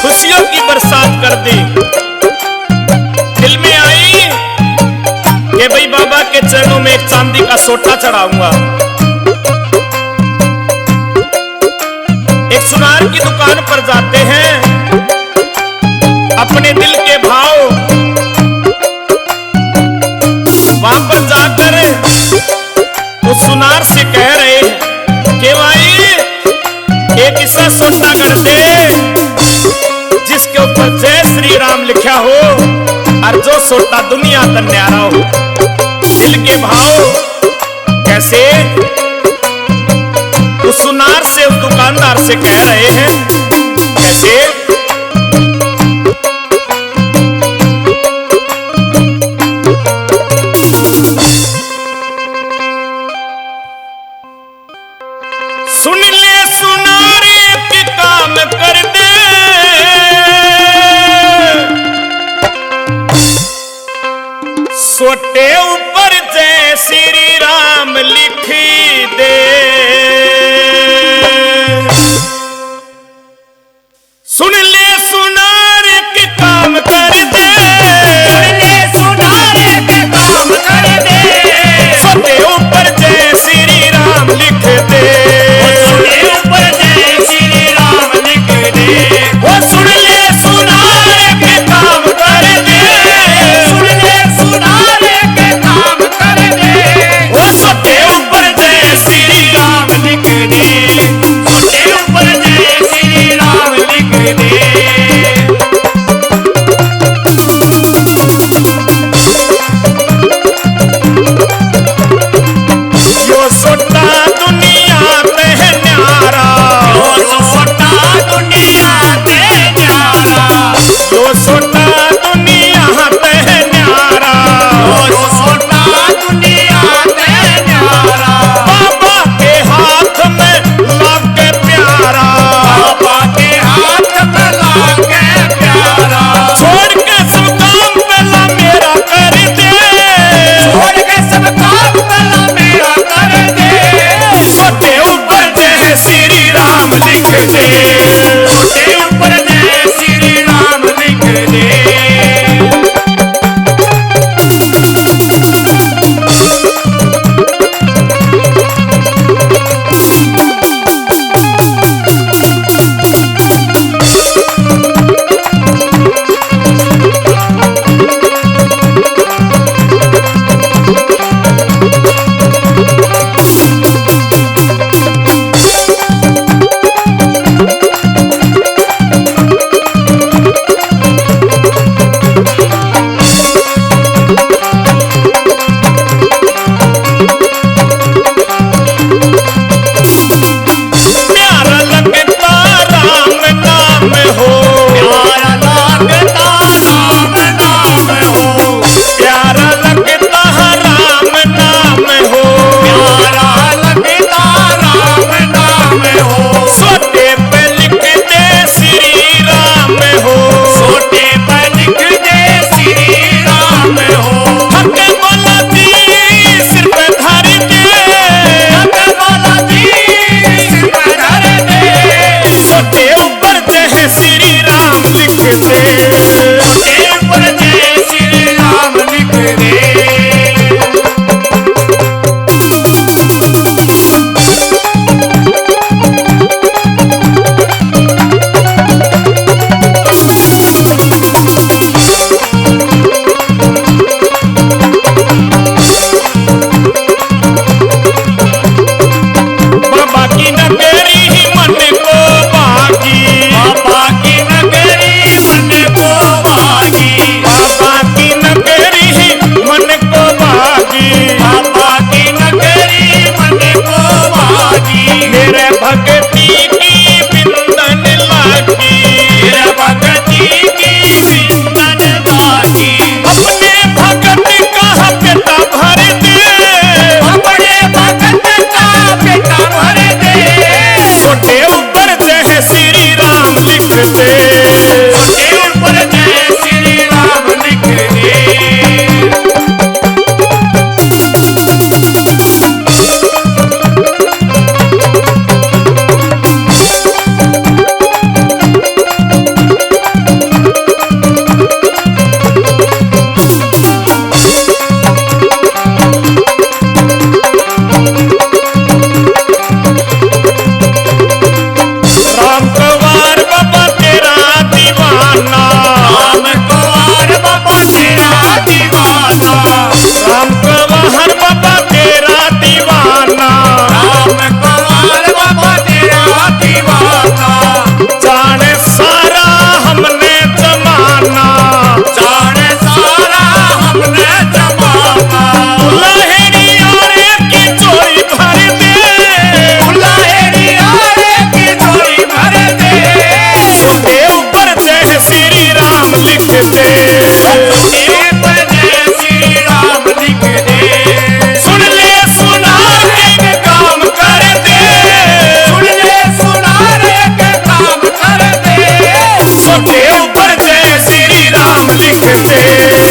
खुशियों की बरसात कर दी। दिल में आई कि भाई बाबा के चरणों में एक चांदी का सोटा चढ़ाऊंगा। एक सुनार की दुकान पर जाते हैं, अपने दिल के भाव वहां पर जाकर उस सुनार से कह रहे हैं कि भाई एक ऐसा सोटा कर दे जिसके ऊपर जय श्री राम लिखा हो और जो सोटा दुनिया का न्यारा हो। दिल के भाव कैसे उस सुनार से उस दुकानदार से कह रहे हैं, कैसे सुन ले सुनार एक काम कर दे, सोटे ऊपर जय श्री राम लिख दे। सुन ले सुनार एक काम कर दे, सुन ले सुनार एक काम कर दे, सोटे ऊपर जय श्री राम लिख दे, सोटे ऊपर जय श्री राम लिख दे। वो सुन ले सुनार एक काम कर दे, सुन ले सुनार एक काम कर दे, लिखते